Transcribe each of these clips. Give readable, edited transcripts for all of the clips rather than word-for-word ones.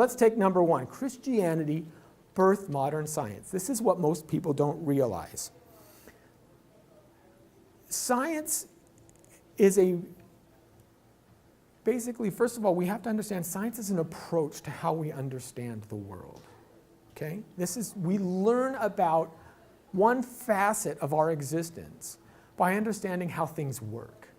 let's take number one. Christianity birthed modern science. This is what most people don't realize. Science is basically, first of all, we have to understand science is an approach to how we understand the world. Okay? We learn about one facet of our existence by understanding how things work.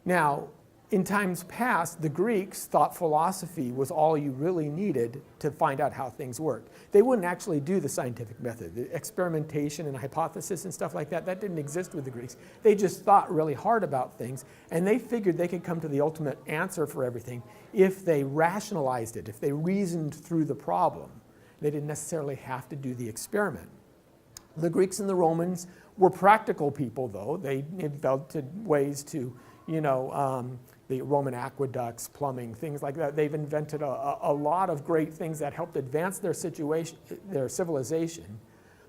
Now, in times past, the Greeks thought philosophy was all you really needed to find out how things worked. They wouldn't actually do the scientific method. The experimentation and hypothesis and stuff like that didn't exist with the Greeks. They just thought really hard about things, and they figured they could come to the ultimate answer for everything if they rationalized it, if they reasoned through the problem. They didn't necessarily have to do the experiment. The Greeks and the Romans were practical people, though. They invented ways to, the Roman aqueducts, plumbing, things like that. They've invented a lot of great things that helped advance their civilization.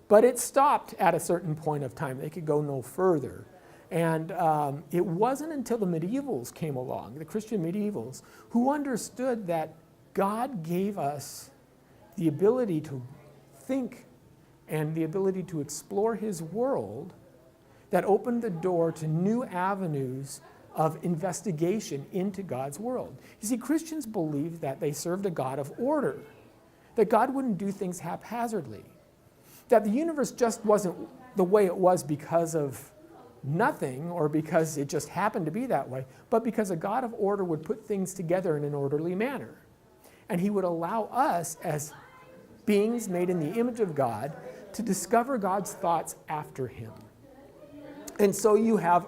But it stopped at a certain point of time. They could go no further. And it wasn't until the medievals came along, the Christian medievals, who understood that God gave us the ability to think and the ability to explore his world, that opened the door to new avenues of investigation into God's world. You see, Christians believed that they served a God of order, that God wouldn't do things haphazardly, that the universe just wasn't the way it was because of nothing or because it just happened to be that way, but because a God of order would put things together in an orderly manner. And he would allow us, as beings made in the image of God, to discover God's thoughts after him. And so you have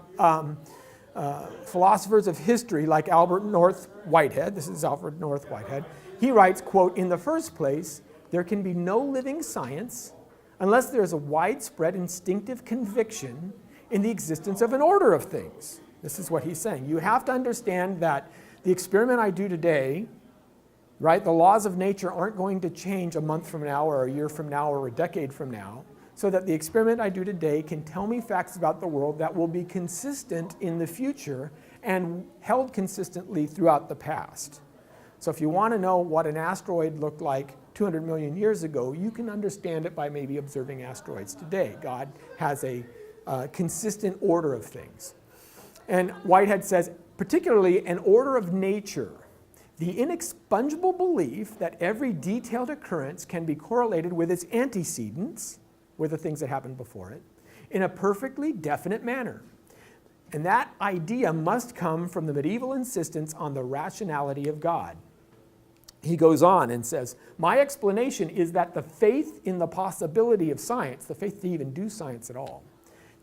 philosophers of history like Albert North Whitehead. This is Alfred North Whitehead. He writes, quote, "In the first place, there can be no living science unless there is a widespread instinctive conviction in the existence of an order of things." This is what he's saying. You have to understand that the experiment I do today, right, the laws of nature aren't going to change a month from now or a year from now or a decade from now, so that the experiment I do today can tell me facts about the world that will be consistent in the future and held consistently throughout the past. So if you want to know what an asteroid looked like 200 million years ago, you can understand it by maybe observing asteroids today. God has a consistent order of things. And Whitehead says, particularly an order of nature, the inexpugnable belief that every detailed occurrence can be correlated with its antecedents, with the things that happened before it, in a perfectly definite manner. And that idea must come from the medieval insistence on the rationality of God. He goes on and says, "My explanation is that the faith in the possibility of science, the faith to even do science at all,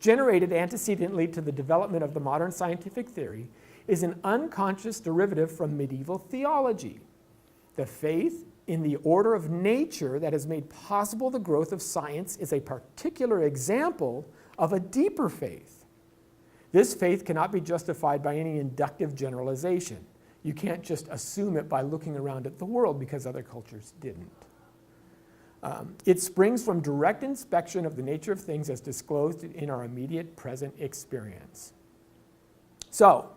generated antecedently to the development of the modern scientific theory, is an unconscious derivative from medieval theology. The faith in the order of nature that has made possible the growth of science is a particular example of a deeper faith. This faith cannot be justified by any inductive generalization. You can't just assume it by looking around at the world because other cultures didn't. It springs from direct inspection of the nature of things as disclosed in our immediate present experience." So,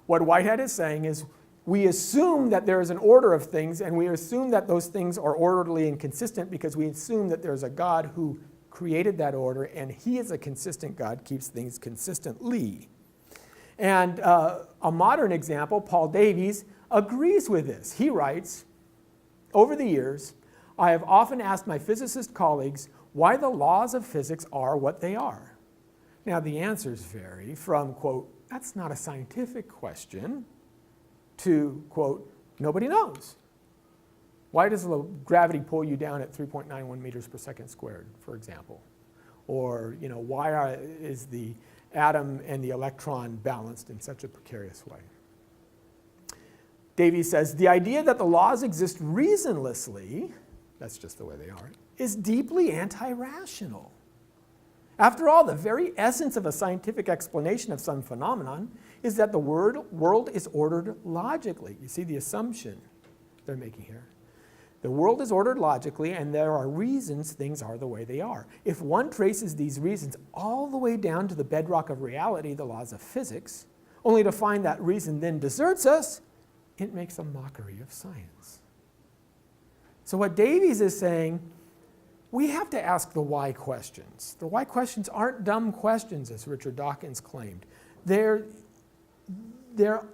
what Whitehead is saying is, we assume that there is an order of things, and we assume that those things are orderly and consistent because we assume that there's a God who created that order, and he is a consistent God, keeps things consistently. And a modern example, Paul Davies, agrees with this. He writes, "Over the years, I have often asked my physicist colleagues why the laws of physics are what they are. Now, the answers vary from, quote, 'that's not a scientific question,' to, quote, 'nobody knows. Why does gravity pull you down at 3.91 meters per second squared, for example? Or, why is the atom and the electron balanced in such a precarious way?" Davies says, "The idea that the laws exist reasonlessly, that's just the way they are, is deeply anti-rational. After all, the very essence of a scientific explanation of some phenomenon is that the world is ordered logically." You see the assumption they're making here. The world is ordered logically, and there are reasons things are the way they are. If one traces these reasons all the way down to the bedrock of reality, the laws of physics, only to find that reason then deserts us, it makes a mockery of science. So what Davies is saying, we have to ask the why questions. The why questions aren't dumb questions, as Richard Dawkins claimed. There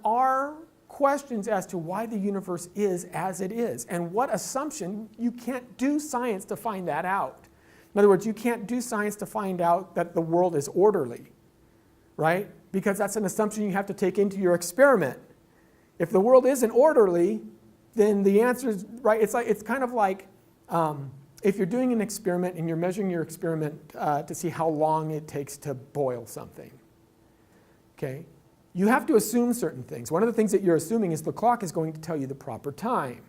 are questions as to why the universe is as it is, and what assumption. You can't do science to find that out. In other words, you can't do science to find out that the world is orderly, right? Because that's an assumption you have to take into your experiment. If the world isn't orderly, then the answer is, right, it's kind of like if you're doing an experiment and you're measuring your experiment to see how long it takes to boil something, okay? You have to assume certain things. One of the things that you're assuming is the clock is going to tell you the proper time.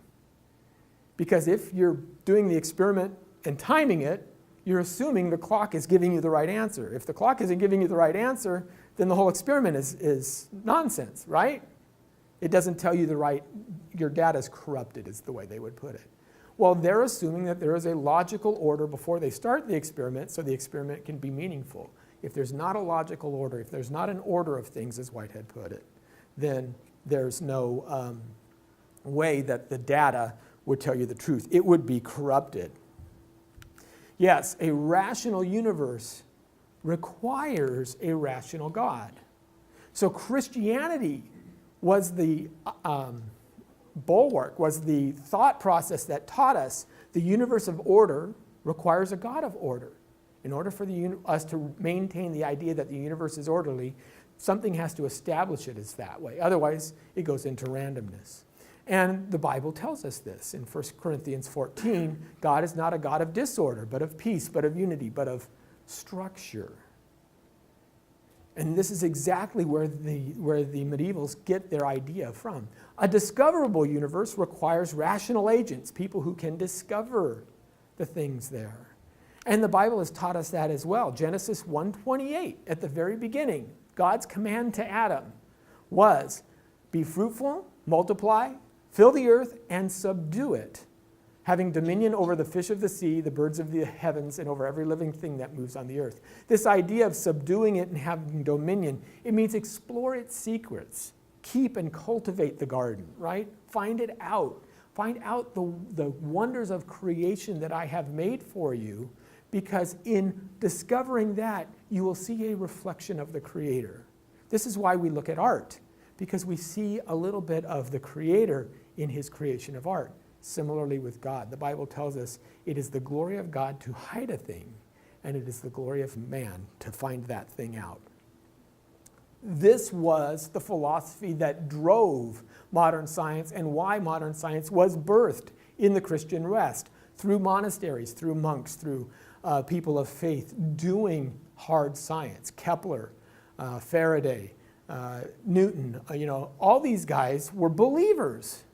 Because if you're doing the experiment and timing it, you're assuming the clock is giving you the right answer. If the clock isn't giving you the right answer, then the whole experiment is nonsense, right? It doesn't tell you the right, your data is corrupted, is the way they would put it. Well, they're assuming that there is a logical order before they start the experiment, so the experiment can be meaningful. If there's not a logical order, if there's not an order of things, as Whitehead put it, then there's no way that the data would tell you the truth. It would be corrupted. Yes, a rational universe requires a rational God. So Christianity was the bulwark, was the thought process that taught us the universe of order requires a God of order. In order for us to maintain the idea that the universe is orderly, something has to establish it as that way. Otherwise, it goes into randomness. And the Bible tells us this. In 1 Corinthians 14, God is not a God of disorder, but of peace, but of unity, but of structure. And this is exactly where the medievals get their idea from. A discoverable universe requires rational agents, people who can discover the things there. And the Bible has taught us that as well. Genesis 1:28, at the very beginning, God's command to Adam was, be fruitful, multiply, fill the earth, and subdue it, having dominion over the fish of the sea, the birds of the heavens, and over every living thing that moves on the earth. This idea of subduing it and having dominion, it means explore its secrets. Keep and cultivate the garden, right? Find it out. Find out the wonders of creation that I have made for you, because in discovering that, you will see a reflection of the Creator. This is why we look at art, because we see a little bit of the Creator in his creation of art. Similarly with God, the Bible tells us it is the glory of God to hide a thing, and it is the glory of man to find that thing out. This was the philosophy that drove modern science and why modern science was birthed in the Christian West, through monasteries, through monks, through people of faith doing hard science. Kepler, Faraday, Newton, all these guys were believers.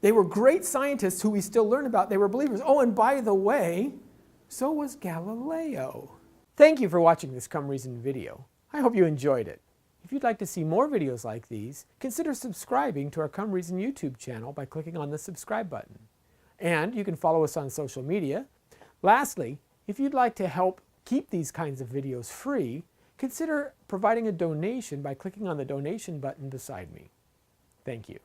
They were great scientists who we still learn about. They were believers. Oh, and by the way, so was Galileo. Thank you for watching this Come Reason video. I hope you enjoyed it. If you'd like to see more videos like these, consider subscribing to our Come Reason YouTube channel by clicking on the subscribe button. And you can follow us on social media. Lastly, if you'd like to help keep these kinds of videos free, consider providing a donation by clicking on the donation button beside me. Thank you.